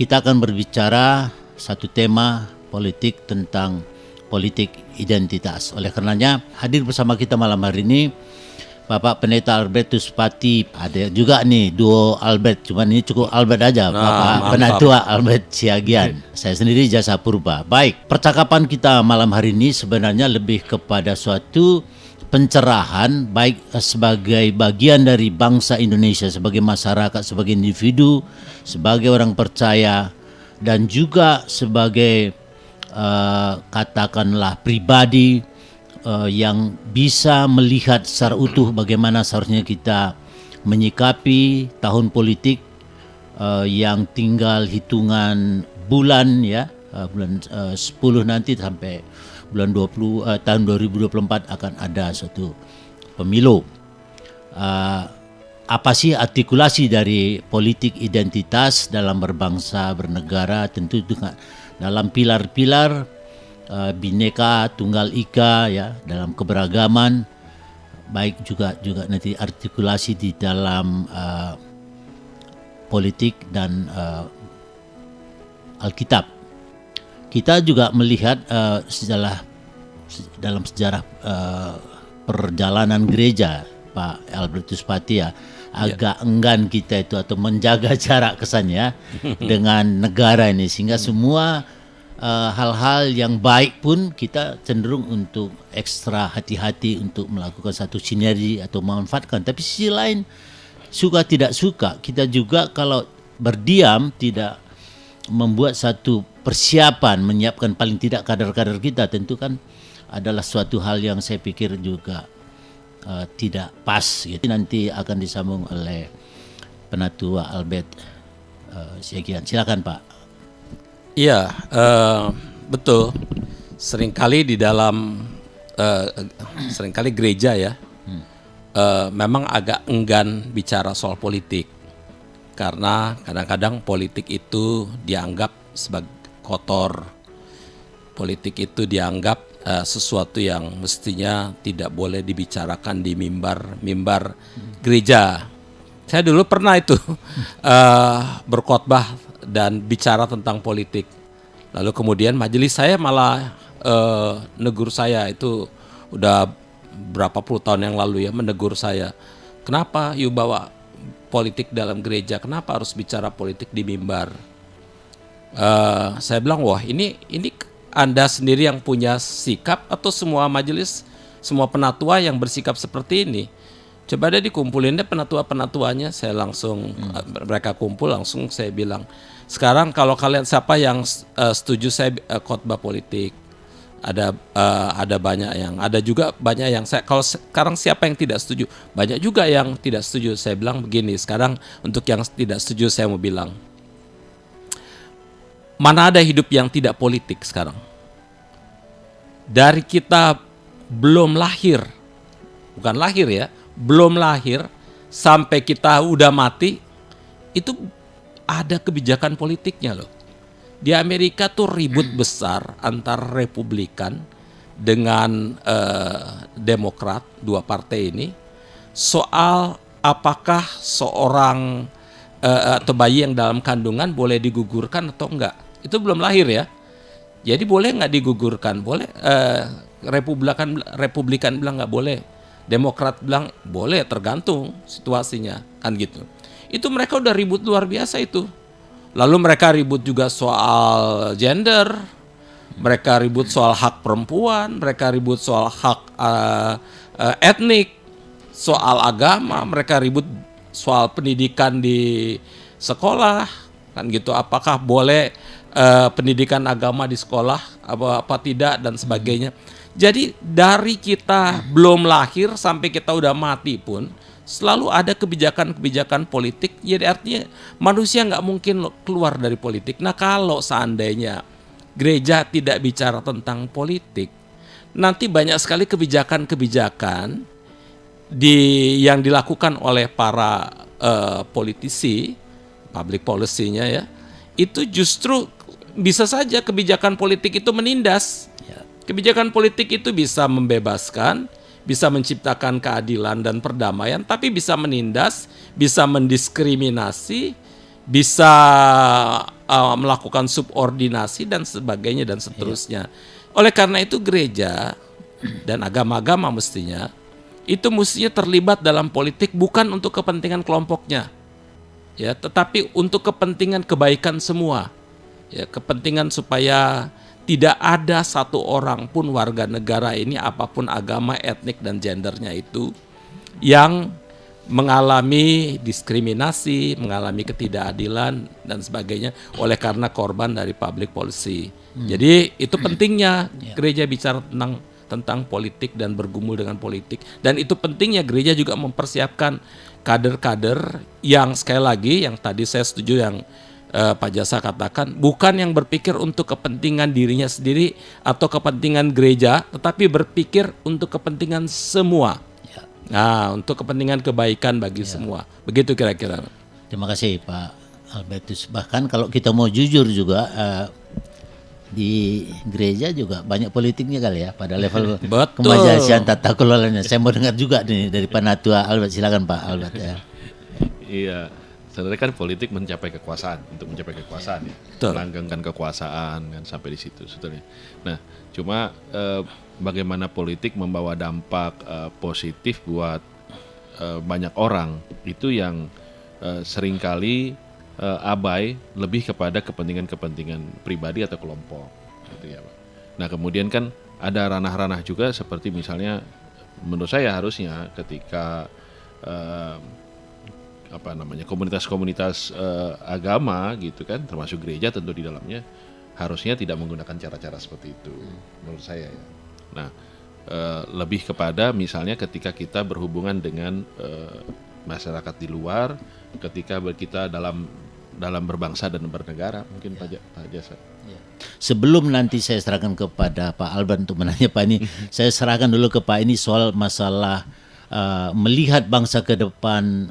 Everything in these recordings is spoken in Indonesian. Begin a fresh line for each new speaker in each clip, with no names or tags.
Kita akan berbicara satu tema politik tentang politik identitas. Oleh karenanya hadir bersama kita malam hari ini Bapak Pendeta Albertus Pati. Ada juga nih duo Albert, cuman ini cukup Albert aja, Bapak Penatua Albert Siagian. Saya sendiri Jasa Purba. Baik, percakapan kita malam hari ini sebenarnya lebih kepada suatu pencerahan baik sebagai bagian dari bangsa Indonesia, sebagai masyarakat, sebagai individu, sebagai orang percaya, dan juga sebagai katakanlah pribadi yang bisa melihat secara utuh bagaimana seharusnya kita menyikapi tahun politik yang tinggal hitungan bulan ya, bulan 10 nanti sampai bulan 20 tahun 2024 akan ada suatu pemilu. Apa sih artikulasi dari politik identitas dalam berbangsa bernegara? Tentu dengan dalam pilar-pilar Bhinneka Tunggal Ika ya, dalam keberagaman, baik juga nanti artikulasi di dalam politik dan Alkitab. Kita juga melihat dalam sejarah perjalanan gereja, Pak Albertus Pati ya, agak enggan kita itu atau menjaga jarak kesannya dengan negara ini, sehingga semua hal-hal yang baik pun kita cenderung untuk ekstra hati-hati untuk melakukan satu sinergi atau memanfaatkan. Tapi sisi lain, suka tidak suka, kita juga kalau berdiam tidak membuat satu persiapan, menyiapkan paling tidak kader-kader kita, tentu kan adalah suatu hal yang saya pikir juga tidak pas gitu. Nanti akan disambung oleh Penatua Albert Siagian. Silakan Pak.
Iya, betul. Seringkali di dalam seringkali gereja ya, memang agak enggan bicara soal politik, karena kadang-kadang politik itu dianggap sebagai kotor. Politik itu dianggap sesuatu yang mestinya tidak boleh dibicarakan di mimbar gereja. Saya dulu pernah itu berkhotbah dan bicara tentang politik. Lalu kemudian majelis saya malah negur saya, itu udah berapa puluh tahun yang lalu ya, menegur saya. Kenapa you bawa politik dalam gereja? Kenapa harus bicara politik di mimbar? Saya bilang, wah ini Anda sendiri yang punya sikap atau semua majelis, semua penatua yang bersikap seperti ini? Coba deh dikumpulin deh penatua-penatuanya. Saya langsung mereka kumpul, langsung saya bilang, sekarang kalau kalian siapa yang setuju saya khotbah politik? Ada banyak yang, ada juga banyak yang saya, kalau sekarang siapa yang tidak setuju? Banyak juga yang tidak setuju. Saya bilang begini, sekarang untuk yang tidak setuju saya mau bilang, mana ada hidup yang tidak politik sekarang? Dari kita belum lahir, bukan lahir ya, belum lahir sampai kita udah mati, itu ada kebijakan politiknya loh. Di Amerika tuh ribut besar antara Republikan dengan Demokrat, dua partai ini, soal apakah seorang atau bayi yang dalam kandungan boleh digugurkan atau enggak. Itu belum lahir ya. Jadi boleh nggak digugurkan? Boleh. Republikan bilang nggak boleh. Demokrat bilang boleh, tergantung situasinya, kan gitu. Itu mereka udah ribut luar biasa itu. Lalu mereka ribut juga soal gender, mereka ribut soal hak perempuan, mereka ribut soal hak etnik, soal agama, mereka ribut soal pendidikan di sekolah, kan gitu. Apakah boleh pendidikan agama di sekolah apa tidak dan sebagainya. Jadi dari kita belum lahir sampai kita udah mati pun selalu ada kebijakan-kebijakan politik. Jadi artinya manusia nggak mungkin keluar dari politik. Nah kalau seandainya gereja tidak bicara tentang politik, nanti banyak sekali kebijakan-kebijakan yang dilakukan oleh para politisi, public policy-nya ya, itu justru bisa saja kebijakan politik itu menindas. Kebijakan politik itu bisa membebaskan, bisa menciptakan keadilan dan perdamaian, tapi bisa menindas, bisa mendiskriminasi, bisa melakukan subordinasi dan sebagainya dan seterusnya. Oleh karena itu gereja dan agama-agama mestinya terlibat dalam politik bukan untuk kepentingan kelompoknya, ya, tetapi untuk kepentingan kebaikan semua, ya, kepentingan supaya tidak ada satu orang pun warga negara ini apapun agama, etnik dan gendernya itu yang mengalami diskriminasi, mengalami ketidakadilan dan sebagainya oleh karena korban dari public policy. Jadi itu pentingnya gereja bicara tentang politik dan bergumul dengan politik, dan itu pentingnya gereja juga mempersiapkan kader-kader yang sekali lagi yang tadi saya setuju yang Pak Jasa katakan, bukan yang berpikir untuk kepentingan dirinya sendiri atau kepentingan gereja, tetapi berpikir untuk kepentingan semua. Nah, untuk kepentingan kebaikan bagi semua. Begitu kira-kira.
Terima kasih Pak Albertus. Bahkan kalau kita mau jujur juga, di gereja juga banyak politiknya kali ya pada level kemajeliskan tata kelolanya. Saya mau dengar juga nih dari Panatua Albert. Silakan Pak Albert ya.
Iya, sebenarnya kan politik untuk mencapai kekuasaan ya, melanggengkan kekuasaan kan sampai di situ sebetulnya. Nah, cuma bagaimana politik membawa dampak positif buat banyak orang itu yang seringkali abai lebih kepada kepentingan pribadi atau kelompok gitu ya Pak. Nah kemudian kan ada ranah-ranah juga seperti misalnya menurut saya harusnya ketika komunitas-komunitas agama gitu kan, termasuk gereja tentu di dalamnya, harusnya tidak menggunakan cara-cara seperti itu menurut saya ya. Nah lebih kepada misalnya ketika kita berhubungan dengan masyarakat di luar, ketika kita dalam berbangsa dan bernegara, mungkin Pak Jasa.
Sebelum nanti saya serahkan kepada Pak Albert untuk menanya Pak ini, saya serahkan dulu ke Pak ini soal masalah melihat bangsa ke depan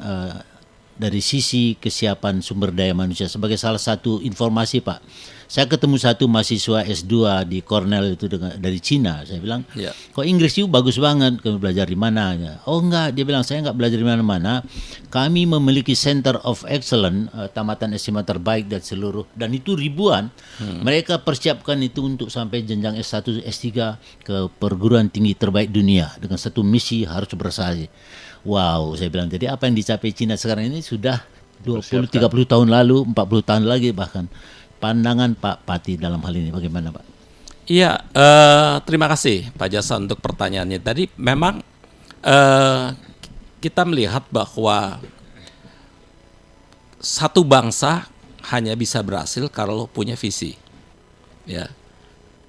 dari sisi kesiapan sumber daya manusia. Sebagai salah satu informasi Pak, saya ketemu satu mahasiswa S2 di Cornell itu dari Cina. Saya bilang, kok Inggris itu bagus banget, kamu belajar di mana? Oh enggak, dia bilang saya enggak belajar di mana-mana. Kami memiliki Center of Excellence, tamatan SMA terbaik dari seluruh, dan itu ribuan. Mereka persiapkan itu untuk sampai jenjang S1, S3 ke perguruan tinggi terbaik dunia dengan satu misi harus bersaing. Wow, saya bilang, jadi apa yang dicapai Cina sekarang ini sudah 20-30 tahun lalu, 40 tahun lagi bahkan. Pandangan Pak Pati dalam hal ini bagaimana Pak?
Iya, terima kasih Pak Jasa untuk pertanyaannya. Tadi memang kita melihat bahwa satu bangsa hanya bisa berhasil kalau punya visi. Ya,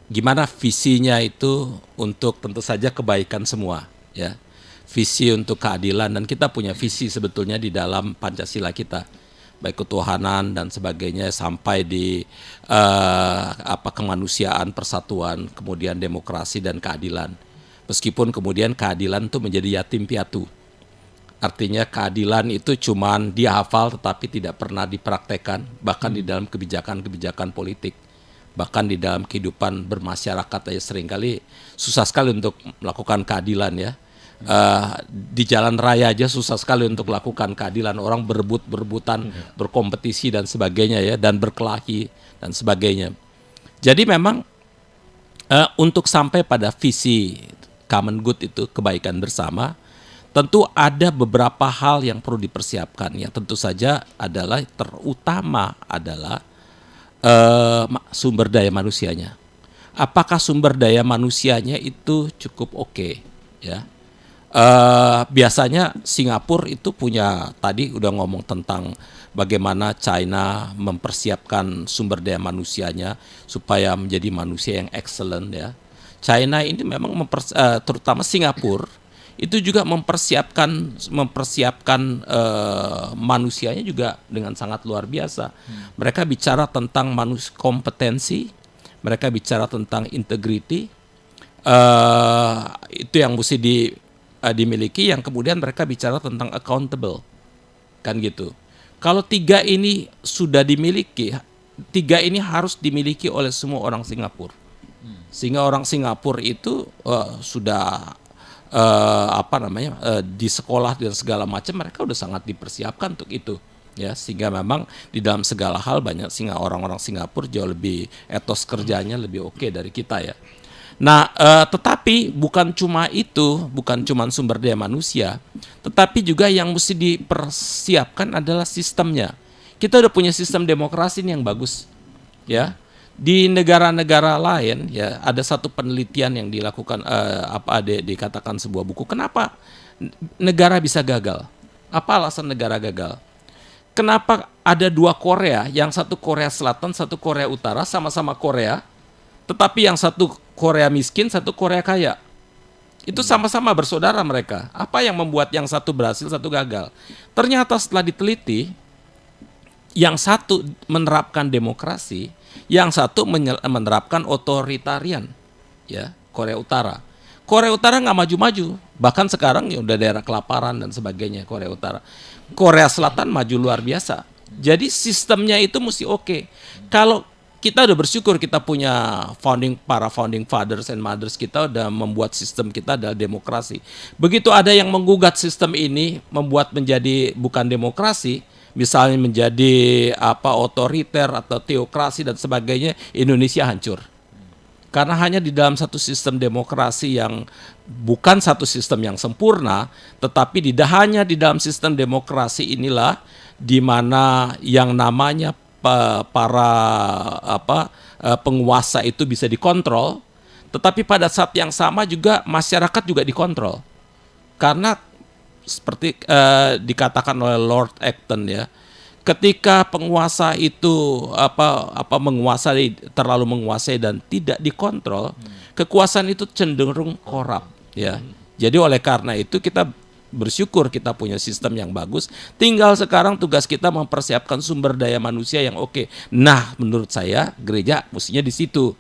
gimana visinya itu untuk tentu saja kebaikan semua. Ya, visi untuk keadilan, dan kita punya visi sebetulnya di dalam Pancasila kita, baik ketuhanan dan sebagainya sampai di kemanusiaan, persatuan, kemudian demokrasi dan keadilan. Meskipun kemudian keadilan itu menjadi yatim piatu. Artinya keadilan itu cuman dihafal tetapi tidak pernah dipraktekkan, bahkan di dalam kebijakan-kebijakan politik, bahkan di dalam kehidupan bermasyarakat aja seringkali susah sekali untuk melakukan keadilan ya. Di jalan raya aja susah sekali untuk lakukan keadilan, orang berebutan, berkompetisi dan sebagainya ya, dan berkelahi dan sebagainya. Jadi memang untuk sampai pada visi common good itu, kebaikan bersama, tentu ada beberapa hal yang perlu dipersiapkan ya. Tentu saja terutama adalah sumber daya manusianya. Apakah sumber daya manusianya itu cukup oke ya? Biasanya Singapura itu punya, tadi udah ngomong tentang bagaimana China mempersiapkan sumber daya manusianya supaya menjadi manusia yang excellent ya. China ini memang terutama Singapura itu juga mempersiapkan manusianya juga dengan sangat luar biasa. Mereka bicara tentang kompetensi, mereka bicara tentang integrity, itu yang mesti dimiliki, yang kemudian mereka bicara tentang accountable, kan gitu. Kalau tiga ini sudah dimiliki, tiga ini harus dimiliki oleh semua orang Singapura, sehingga orang Singapura itu sudah di sekolah dan segala macam mereka udah sangat dipersiapkan untuk itu, ya, sehingga memang di dalam segala hal banyak orang-orang Singapura jauh lebih etos kerjanya lebih oke dari kita ya. Nah, tetapi bukan cuma itu, bukan cuma sumber daya manusia, tetapi juga yang mesti dipersiapkan adalah sistemnya. Kita udah punya sistem demokrasi nih yang bagus, ya. Di negara-negara lain, ya, ada satu penelitian yang dilakukan, dikatakan sebuah buku. Kenapa negara bisa gagal? Apa alasan negara gagal? Kenapa ada dua Korea, yang satu Korea Selatan, satu Korea Utara, sama-sama Korea, tetapi yang satu Korea miskin, satu Korea kaya. Itu sama-sama bersaudara mereka. Apa yang membuat yang satu berhasil, satu gagal? Ternyata setelah diteliti, yang satu menerapkan demokrasi, yang satu menerapkan otoritarian, ya, Korea Utara. Korea Utara nggak maju-maju, bahkan sekarang ya udah daerah kelaparan dan sebagainya Korea Utara. Korea Selatan maju luar biasa. Jadi sistemnya itu mesti oke. Kalau kita udah bersyukur kita punya para founding fathers and mothers, kita udah membuat sistem kita adalah demokrasi. Begitu ada yang menggugat sistem ini, membuat menjadi bukan demokrasi, misalnya menjadi otoriter atau teokrasi dan sebagainya, Indonesia hancur. Karena hanya di dalam satu sistem demokrasi yang bukan satu sistem yang sempurna, tetapi hanya di dalam sistem demokrasi inilah di mana yang namanya para penguasa itu bisa dikontrol, tetapi pada saat yang sama juga masyarakat juga dikontrol. Karena seperti dikatakan oleh Lord Acton ya, ketika penguasa itu terlalu menguasai dan tidak dikontrol, kekuasaan itu cenderung korup ya. Jadi oleh karena itu kita bersyukur kita punya sistem yang bagus. Tinggal sekarang tugas kita mempersiapkan sumber daya manusia yang oke. Nah, menurut saya gereja mestinya di situ.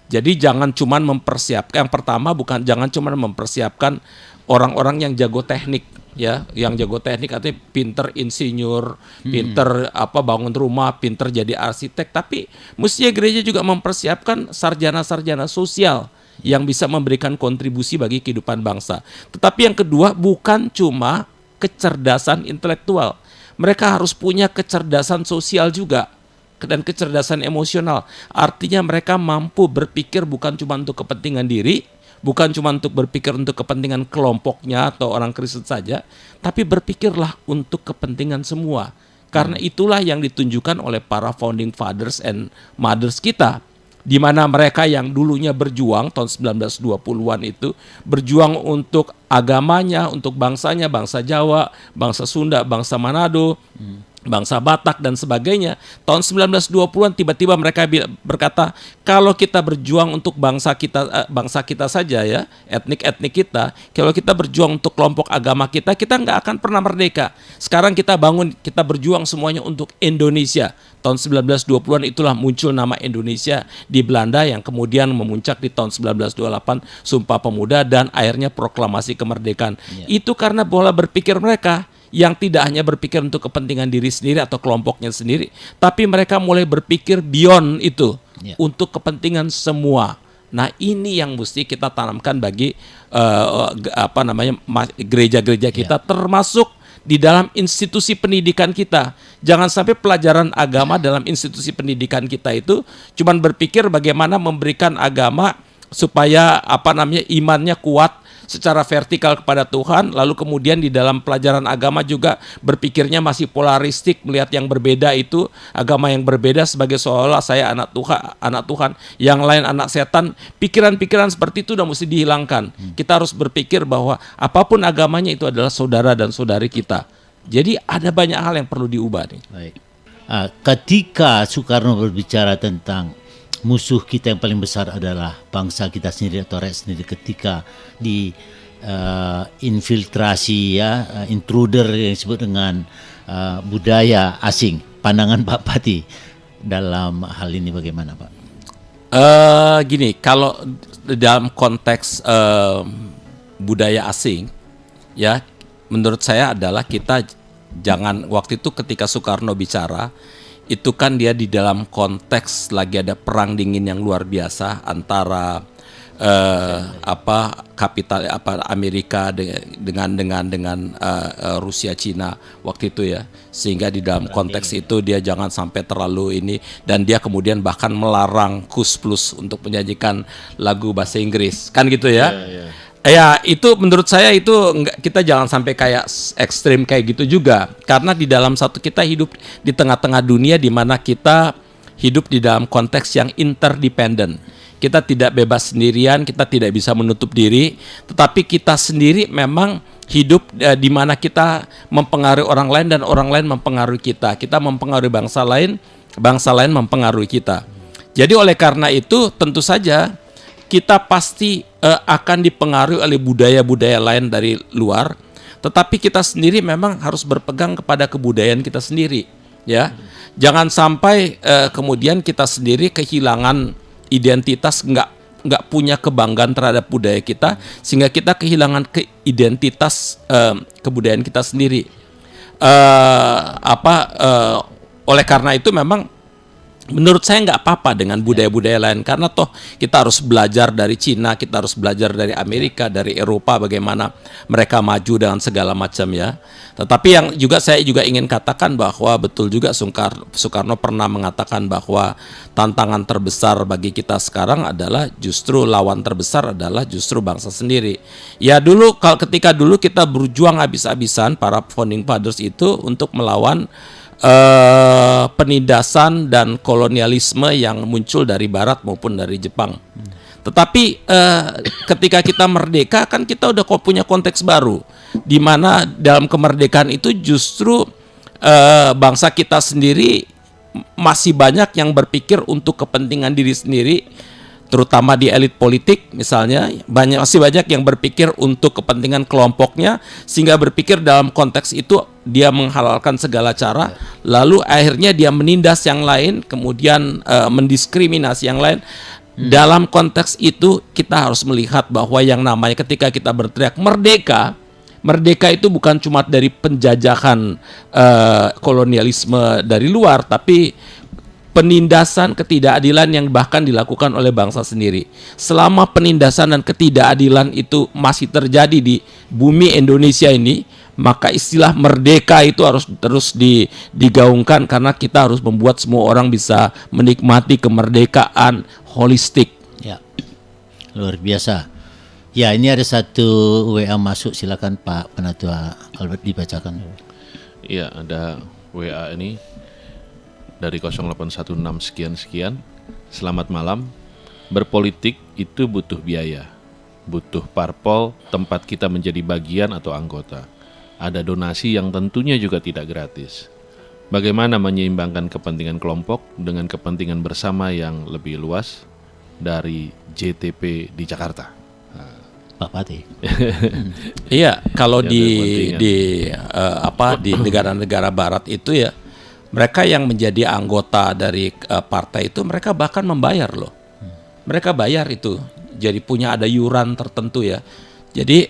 Jadi jangan cuman mempersiapkan, yang pertama jangan cuman mempersiapkan orang-orang yang jago teknik ya, yang jago teknik artinya pinter insinyur, pinter bangun rumah, pinter jadi arsitek, tapi mestinya gereja juga mempersiapkan sarjana-sarjana sosial yang bisa memberikan kontribusi bagi kehidupan bangsa. Tetapi yang kedua bukan cuma kecerdasan intelektual. Mereka harus punya kecerdasan sosial juga dan kecerdasan emosional. Artinya mereka mampu berpikir bukan cuma untuk kepentingan diri, bukan cuma untuk berpikir untuk kepentingan kelompoknya atau orang Kristen saja, tapi berpikirlah untuk kepentingan semua. Karena itulah yang ditunjukkan oleh para founding fathers and mothers kita, di mana mereka yang dulunya berjuang tahun 1920-an itu berjuang untuk agamanya, untuk bangsanya, bangsa Jawa, bangsa Sunda, bangsa Manado, bangsa Batak dan sebagainya. Tahun 1920-an tiba-tiba mereka berkata, kalau kita berjuang untuk bangsa kita saja ya, etnik kita, kalau kita berjuang untuk kelompok agama kita nggak akan pernah merdeka. Sekarang kita berjuang semuanya untuk Indonesia. Tahun 1920-an itulah muncul nama Indonesia di Belanda yang kemudian memuncak di tahun 1928 Sumpah Pemuda dan akhirnya proklamasi kemerdekaan. Itu karena pola berpikir mereka yang tidak hanya berpikir untuk kepentingan diri sendiri atau kelompoknya sendiri, tapi mereka mulai berpikir beyond itu, untuk kepentingan semua. Nah, ini yang mesti kita tanamkan bagi gereja-gereja kita, termasuk di dalam institusi pendidikan kita. Jangan sampai pelajaran agama dalam institusi pendidikan kita itu cuman berpikir bagaimana memberikan agama supaya imannya kuat secara vertikal kepada Tuhan, lalu kemudian di dalam pelajaran agama juga berpikirnya masih polaristik, melihat yang berbeda itu, agama yang berbeda sebagai seolah saya anak Tuhan, yang lain anak setan. Pikiran-pikiran seperti itu udah mesti dihilangkan. Kita harus berpikir bahwa apapun agamanya itu adalah saudara dan saudari kita. Jadi ada banyak hal yang perlu diubah nih.
Baik. Ketika Soekarno berbicara tentang musuh kita yang paling besar adalah bangsa kita sendiri atau rakyat sendiri, ketika di infiltrasi intruder yang disebut dengan budaya asing, pandangan Pak Pati dalam hal ini bagaimana Pak?
Gini, kalau dalam konteks budaya asing ya, menurut saya adalah kita jangan, waktu itu ketika Soekarno bicara itu kan dia di dalam konteks lagi ada perang dingin yang luar biasa antara kapital Amerika dengan Rusia Cina waktu itu ya, sehingga di dalam konteks itu dia jangan sampai terlalu ini, dan dia kemudian bahkan melarang Kus Plus untuk menyanyikan lagu bahasa Inggris kan gitu ya. Ya itu menurut saya itu kita jangan sampai kayak ekstrim kayak gitu juga, karena di dalam kita hidup di tengah-tengah dunia di mana kita hidup di dalam konteks yang interdependent. Kita tidak bebas sendirian, kita tidak bisa menutup diri, tetapi kita sendiri memang hidup di mana kita mempengaruhi orang lain dan orang lain mempengaruhi kita. Kita mempengaruhi bangsa lain mempengaruhi kita. Jadi oleh karena itu tentu saja kita pasti akan dipengaruhi oleh budaya-budaya lain dari luar, tetapi kita sendiri memang harus berpegang kepada kebudayaan kita sendiri, ya. Jangan sampai kemudian kita sendiri kehilangan identitas, nggak punya kebanggaan terhadap budaya kita, sehingga kita kehilangan identitas kebudayaan kita sendiri. Oleh karena itu memang menurut saya nggak apa-apa dengan budaya-budaya lain, karena toh kita harus belajar dari Cina, kita harus belajar dari Amerika, dari Eropa, bagaimana mereka maju dengan segala macam ya. Tetapi yang juga saya juga ingin katakan bahwa betul juga Soekarno pernah mengatakan bahwa tantangan terbesar bagi kita sekarang adalah justru lawan terbesar adalah justru bangsa sendiri. Ya ketika dulu kita berjuang habis-habisan para founding fathers itu untuk melawan penindasan dan kolonialisme yang muncul dari Barat maupun dari Jepang. Tetapi ketika kita merdeka kan kita udah punya konteks baru, di mana dalam kemerdekaan itu justru bangsa kita sendiri masih banyak yang berpikir untuk kepentingan diri sendiri, terutama di elit politik misalnya, masih banyak yang berpikir untuk kepentingan kelompoknya, sehingga berpikir dalam konteks itu dia menghalalkan segala cara, lalu akhirnya dia menindas yang lain, kemudian mendiskriminasi yang lain. Dalam konteks itu kita harus melihat bahwa yang namanya ketika kita berteriak merdeka itu bukan cuma dari penjajahan kolonialisme dari luar, tapi penindasan, ketidakadilan yang bahkan dilakukan oleh bangsa sendiri. Selama penindasan dan ketidakadilan itu masih terjadi di bumi Indonesia ini, maka istilah merdeka itu harus terus digaungkan, karena kita harus membuat semua orang bisa menikmati kemerdekaan holistik.
Ya, luar biasa. Ya, ini ada satu WA masuk, silakan Pak Penatua Albert dibacakan.
Iya, ada WA ini dari 0816 sekian-sekian. Selamat malam. Berpolitik itu butuh biaya, butuh parpol, tempat kita menjadi bagian atau anggota. Ada donasi yang tentunya juga tidak gratis. Bagaimana menyeimbangkan kepentingan kelompok dengan kepentingan bersama yang lebih luas dari JTP di Jakarta?
Pak Pati.
Iya, kalau di negara-negara Barat itu ya, mereka yang menjadi anggota dari partai itu mereka bahkan membayar loh. Mereka bayar itu. Jadi ada iuran tertentu ya. Jadi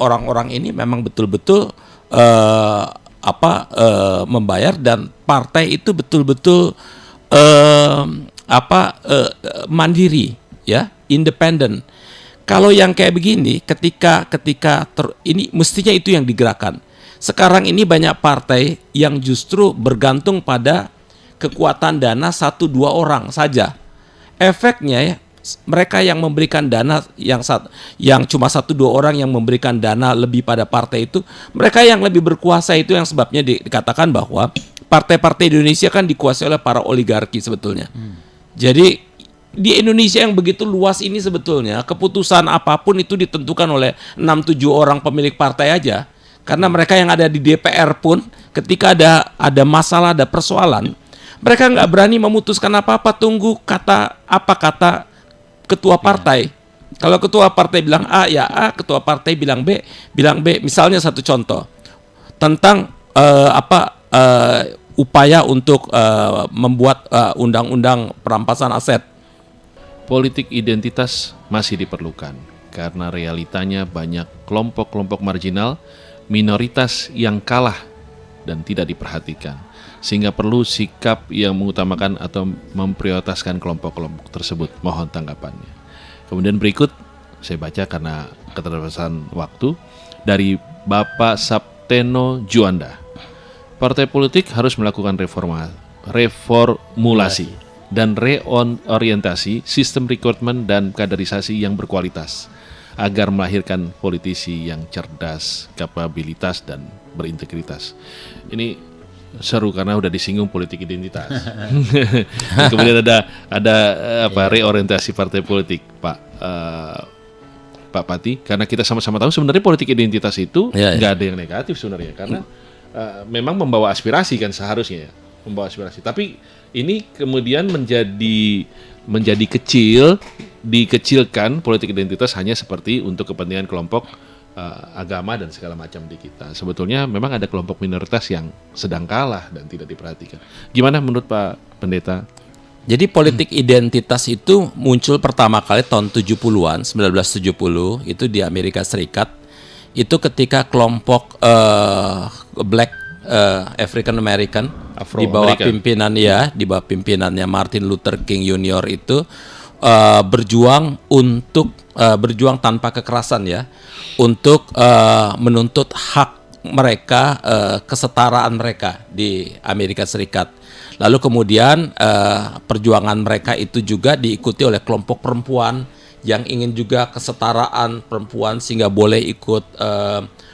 orang-orang ini memang betul-betul membayar, dan partai itu betul-betul mandiri ya, independen. Kalau yang kayak begini, ketika ini mestinya itu yang digerakkan. Sekarang ini banyak partai yang justru bergantung pada kekuatan dana 1-2 orang saja. Efeknya ya, mereka yang memberikan dana yang cuma 1-2 orang yang memberikan dana lebih pada partai itu, mereka yang lebih berkuasa, itu yang sebabnya dikatakan bahwa partai-partai di Indonesia kan dikuasai oleh para oligarki sebetulnya. Jadi di Indonesia yang begitu luas ini sebetulnya keputusan apapun itu ditentukan oleh 6-7 orang pemilik partai aja. Karena mereka yang ada di DPR pun ketika ada masalah, ada persoalan, mereka nggak berani memutuskan apa-apa, tunggu kata ketua partai. Kalau ketua partai bilang A, ya A, ketua partai bilang B. Misalnya satu contoh tentang upaya untuk membuat undang-undang perampasan aset.
Politik identitas masih diperlukan karena realitanya banyak kelompok-kelompok marginal, minoritas yang kalah dan tidak diperhatikan, sehingga perlu sikap yang mengutamakan atau memprioritaskan kelompok-kelompok tersebut. Mohon tanggapannya. Kemudian berikut saya baca karena keterbatasan waktu dari Bapak Sapteno Juanda. Partai politik harus melakukan reformulasi dan reorientasi sistem rekrutmen dan kaderisasi yang berkualitas agar melahirkan politisi yang cerdas, kapabilitas dan berintegritas. Ini seru karena udah disinggung politik identitas. Kemudian ada reorientasi partai politik, Pak Pati, karena kita sama-sama tahu sebenarnya politik identitas itu nggak ada yang negatif sebenarnya, karena memang membawa aspirasi kan seharusnya ya, membawa aspirasi. Tapi ini kemudian menjadi kecil, dikecilkan politik identitas hanya seperti untuk kepentingan kelompok agama dan segala macam di kita. Sebetulnya memang ada kelompok minoritas yang sedang kalah dan tidak diperhatikan. Gimana menurut Pak Pendeta?
Jadi politik identitas itu muncul pertama kali tahun 70-an, 1970, itu di Amerika Serikat. Itu ketika kelompok Black African American di bawah pimpinannya Martin Luther King Jr. itu berjuang tanpa kekerasan ya, untuk menuntut hak mereka, kesetaraan mereka di Amerika Serikat. Lalu kemudian perjuangan mereka itu juga diikuti oleh kelompok perempuan yang ingin juga kesetaraan perempuan sehingga boleh ikut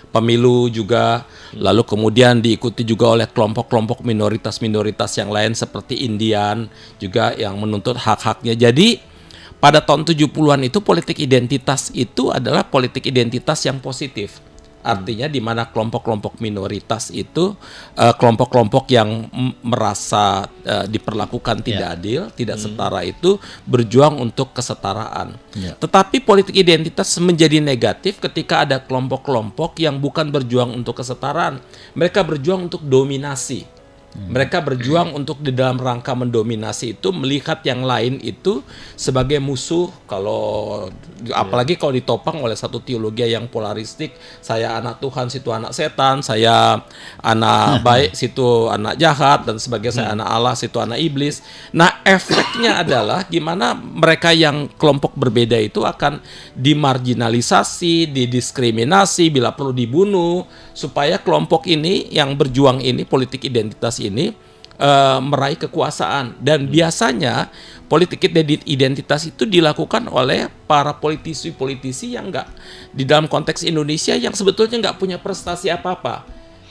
pemilu juga. Lalu kemudian diikuti juga oleh kelompok-kelompok minoritas-minoritas yang lain seperti Indian juga yang menuntut hak-haknya. Jadi pada tahun 70-an itu politik identitas itu adalah politik identitas yang positif. Artinya di mana kelompok-kelompok minoritas itu kelompok-kelompok yang merasa diperlakukan tidak adil, tidak setara itu berjuang untuk kesetaraan. Tetapi politik identitas menjadi negatif ketika ada kelompok-kelompok yang bukan berjuang untuk kesetaraan, mereka berjuang untuk dominasi. Mereka berjuang untuk di dalam rangka mendominasi itu, melihat yang lain itu sebagai musuh. Apalagi kalau ditopang oleh satu teologi yang polaristik, saya anak Tuhan, situ anak setan, saya anak baik, situ anak jahat, dan sebagainya, saya anak Allah, situ anak iblis. Nah, efeknya adalah gimana mereka yang kelompok berbeda itu akan dimarginalisasi, didiskriminasi, bila perlu dibunuh, supaya kelompok ini yang berjuang ini, politik identitas ini meraih kekuasaan. Dan biasanya politik identitas itu dilakukan oleh para politisi-politisi yang enggak, di dalam konteks Indonesia, yang sebetulnya nggak punya prestasi apa-apa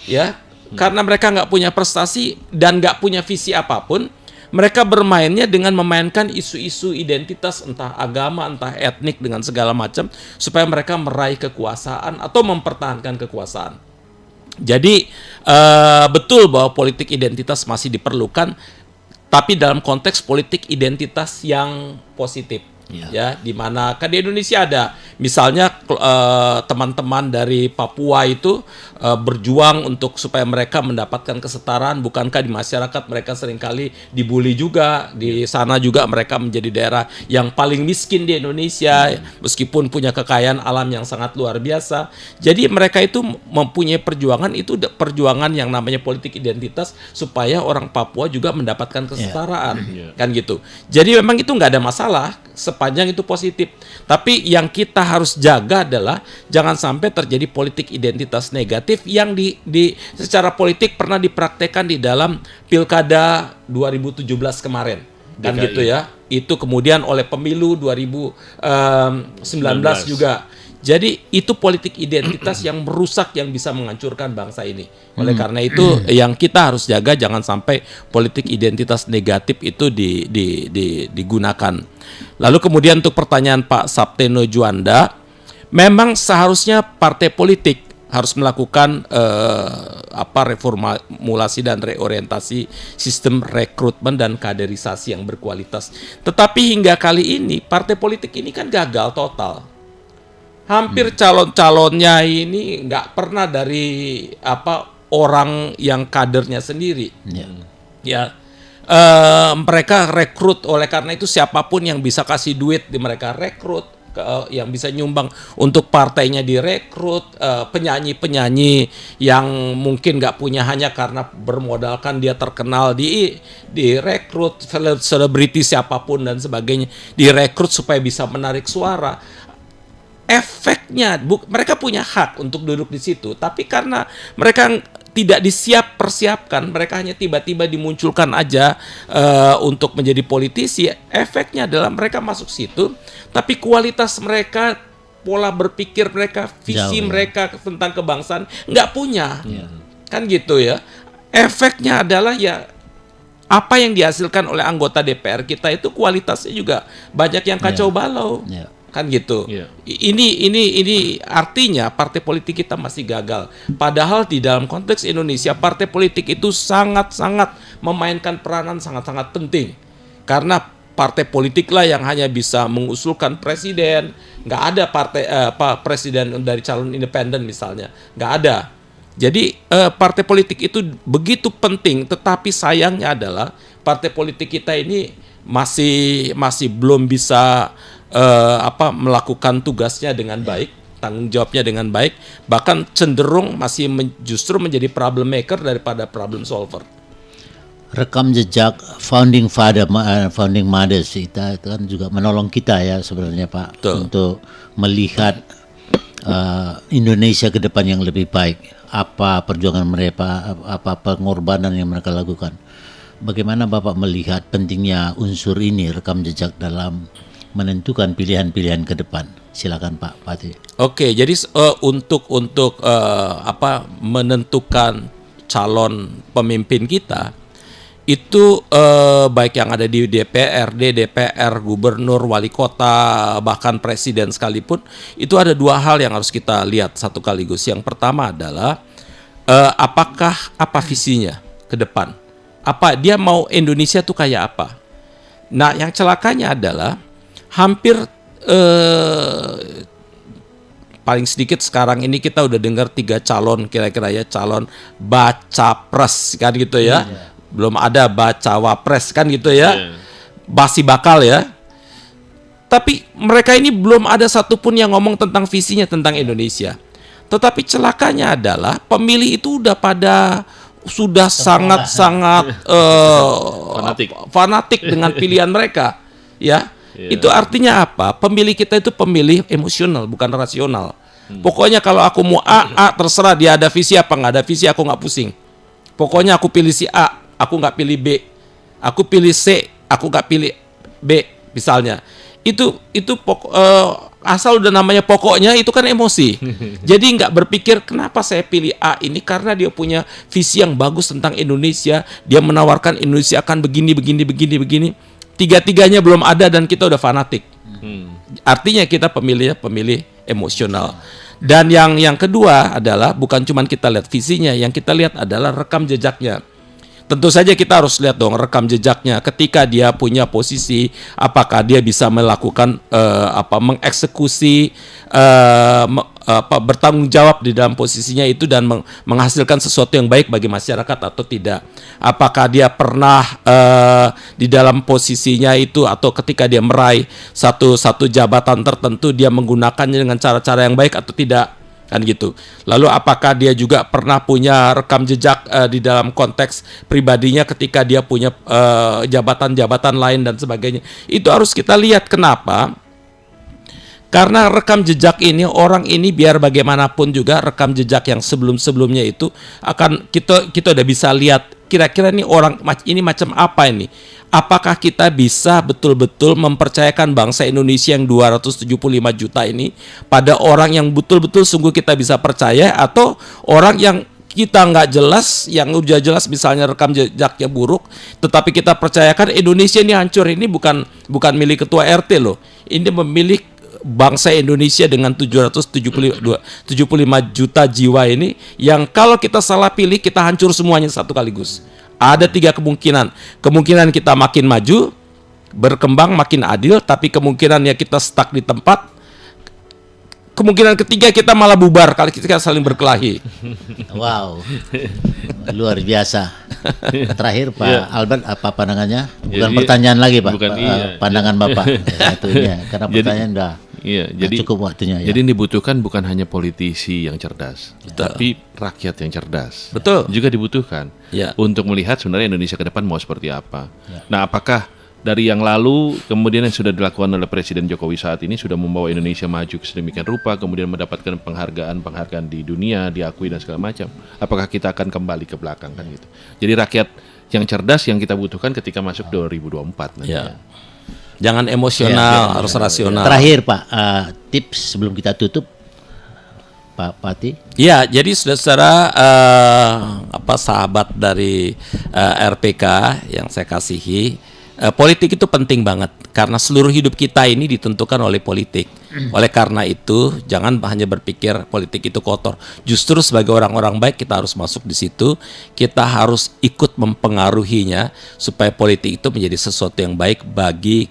ya. Karena mereka nggak punya prestasi dan nggak punya visi apapun, mereka bermainnya dengan memainkan isu-isu identitas, entah agama, entah etnik, dengan segala macam, supaya mereka meraih kekuasaan atau mempertahankan kekuasaan. Jadi betul bahwa politik identitas masih diperlukan, tapi dalam konteks politik identitas yang positif. Ya, di mana kan di Indonesia ada misalnya teman-teman dari Papua itu berjuang untuk supaya mereka mendapatkan kesetaraan. Bukankah di masyarakat mereka seringkali dibully juga? Di sana juga mereka menjadi daerah yang paling miskin di Indonesia, meskipun punya kekayaan alam yang sangat luar biasa. Jadi mereka itu mempunyai perjuangan, itu perjuangan yang namanya politik identitas, supaya orang Papua juga mendapatkan kesetaraan, kan gitu. Jadi memang itu nggak ada masalah sepanjang itu positif. Tapi yang kita harus jaga adalah jangan sampai terjadi politik identitas negatif yang secara politik pernah dipraktekkan di dalam Pilkada 2017 kemarin. Kan DKI. Gitu ya. Itu kemudian oleh pemilu 2019 juga. Jadi itu politik identitas yang merusak, yang bisa menghancurkan bangsa ini. Oleh karena itu yang kita harus jaga, jangan sampai politik identitas negatif itu digunakan. Lalu kemudian untuk pertanyaan Pak Sapteno Juanda, memang seharusnya partai politik harus melakukan reformulasi dan reorientasi sistem rekrutmen dan kaderisasi yang berkualitas. Tetapi hingga kali ini partai politik ini kan gagal total. Hampir calon-calonnya ini nggak pernah dari orang yang kadernya sendiri. Mereka rekrut, oleh karena itu siapapun yang bisa kasih duit mereka rekrut. yang bisa nyumbang untuk partainya direkrut, penyanyi-penyanyi yang mungkin nggak punya hanya karena bermodalkan dia terkenal direkrut, selebriti siapapun dan sebagainya direkrut supaya bisa menarik suara. Efeknya mereka punya hak untuk duduk di situ, tapi karena mereka tidak persiapkan, mereka hanya tiba-tiba dimunculkan aja untuk menjadi politisi. Efeknya adalah mereka masuk situ, tapi kualitas mereka, pola berpikir mereka, visi mereka tentang kebangsaan nggak punya, kan gitu ya. Efeknya adalah ya apa yang dihasilkan oleh anggota DPR kita itu kualitasnya juga banyak yang kacau balau. Kan gitu. Ini artinya partai politik kita masih gagal. Padahal di dalam konteks Indonesia partai politik itu sangat-sangat memainkan peranan sangat-sangat penting. Karena partai politiklah yang hanya bisa mengusulkan presiden. Nggak ada presiden dari calon independen misalnya. Nggak ada. Jadi partai politik itu begitu penting. Tetapi sayangnya adalah partai politik kita ini masih belum bisa melakukan tugasnya dengan baik, tanggung jawabnya dengan baik, bahkan cenderung masih justru menjadi problem maker daripada problem solver.
Rekam jejak founding mothers kita itu kan juga menolong kita ya sebenarnya Pak. Betul. Untuk melihat Indonesia ke depan yang lebih baik, apa perjuangan mereka, apa pengorbanan yang mereka lakukan. Bagaimana Bapak melihat pentingnya unsur ini, rekam jejak dalam menentukan pilihan-pilihan ke depan? Silakan Pak Pati. Oke, jadi
untuk menentukan calon pemimpin kita itu baik yang ada di DPR, gubernur, wali kota, bahkan presiden sekalipun, itu ada dua hal yang harus kita lihat satu kaligus. Yang pertama adalah apa visinya ke depan? Apa dia mau Indonesia tuh kayak apa? Nah, yang celakanya adalah hampir paling sedikit sekarang ini kita udah dengar 3 calon kira-kira ya, calon baca pres kan gitu ya. Belum ada baca wapres kan gitu ya. Basi bakal ya. Tapi mereka ini belum ada satupun yang ngomong tentang visinya tentang Indonesia. Tetapi celakanya adalah pemilih itu sudah sangat-sangat fanatik dengan pilihan mereka ya. Itu artinya apa? Pemilih kita itu pemilih emosional, bukan rasional. Pokoknya kalau aku mau A terserah dia ada visi apa nggak ada visi, aku nggak pusing. Pokoknya aku pilih si A, aku nggak pilih B. Aku pilih C, aku nggak pilih B, misalnya. Itu asal udah namanya pokoknya itu kan emosi. Jadi nggak berpikir kenapa saya pilih A ini, karena dia punya visi yang bagus tentang Indonesia. Dia menawarkan Indonesia akan begini. Tiga-tiganya belum ada dan kita udah fanatik. Artinya kita pemilih emosional. Dan yang kedua adalah bukan cuma kita lihat visinya, yang kita lihat adalah rekam jejaknya. Tentu saja kita harus lihat dong rekam jejaknya ketika dia punya posisi, apakah dia bisa melakukan mengeksekusi bertanggung jawab di dalam posisinya itu dan menghasilkan sesuatu yang baik bagi masyarakat atau tidak. Apakah dia pernah di dalam posisinya itu atau ketika dia meraih satu jabatan tertentu dia menggunakannya dengan cara-cara yang baik atau tidak, kan gitu. Lalu apakah dia juga pernah punya rekam jejak di dalam konteks pribadinya ketika dia punya jabatan-jabatan lain dan sebagainya. Itu harus kita lihat. Kenapa? Karena rekam jejak ini, orang ini biar bagaimanapun juga rekam jejak yang sebelum-sebelumnya itu akan kita udah bisa lihat kira-kira nih orang ini macam apa ini. Apakah kita bisa betul-betul mempercayakan bangsa Indonesia yang 275 juta ini pada orang yang betul-betul sungguh kita bisa percaya, atau orang yang kita nggak jelas, yang udah jelas misalnya rekam jejaknya buruk, tetapi kita percayakan Indonesia ini hancur. Ini bukan milik ketua RT loh. Ini memilih bangsa Indonesia dengan 775 juta jiwa ini, yang kalau kita salah pilih kita hancur semuanya satu kaligus. Ada 3 kemungkinan. Kemungkinan kita makin maju, berkembang, makin adil, tapi kemungkinannya kita stuck di tempat. Kemungkinan ketiga kita malah bubar kalau kita saling berkelahi.
Wow, luar biasa. Terakhir Pak Albert, apa pandangannya? Bukan pertanyaan lagi Pak, pandangan Bapak. Satunya, karena pertanyaan
Iya, jadi
cukup waktunya ya.
Jadi yang dibutuhkan bukan hanya politisi yang cerdas, tapi rakyat yang cerdas.
Betul.
Juga dibutuhkan
Ya.
untuk melihat sebenarnya Indonesia ke depan mau seperti apa. Nah, apakah dari yang lalu kemudian yang sudah dilakukan oleh Presiden Jokowi saat ini sudah membawa Indonesia maju ke sedemikian rupa, kemudian mendapatkan penghargaan di dunia, diakui dan segala macam. Apakah kita akan kembali ke belakang kan gitu. Jadi rakyat yang cerdas yang kita butuhkan ketika masuk 2024 nantinya.
Ya. Jangan emosional, harus rasional.
Terakhir Pak, tips sebelum kita tutup, Pak Pati.
Ya, jadi saudara-saudara sahabat dari RPK yang saya kasihi, politik itu penting banget karena seluruh hidup kita ini ditentukan oleh politik. Oleh karena itu, jangan hanya berpikir politik itu kotor. Justru sebagai orang-orang baik kita harus masuk di situ. Kita harus ikut mempengaruhinya supaya politik itu menjadi sesuatu yang baik bagi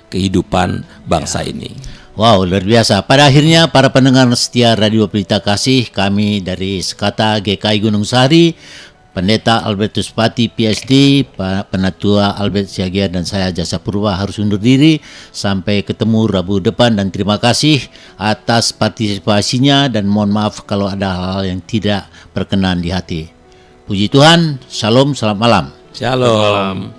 kehidupan bangsa ini.
Wow, luar biasa. Pada akhirnya para pendengar setia Radio Pelita Kasih, kami dari Sekata GKI Gunung Sahari, Pendeta Albertus Pati PhD, Penatua Albert Siagian dan saya Jasa Purwa harus undur diri. Sampai ketemu Rabu depan dan terima kasih atas partisipasinya dan mohon maaf kalau ada hal-hal yang tidak berkenan di hati. Puji Tuhan, Shalom, selamat malam.
Shalom.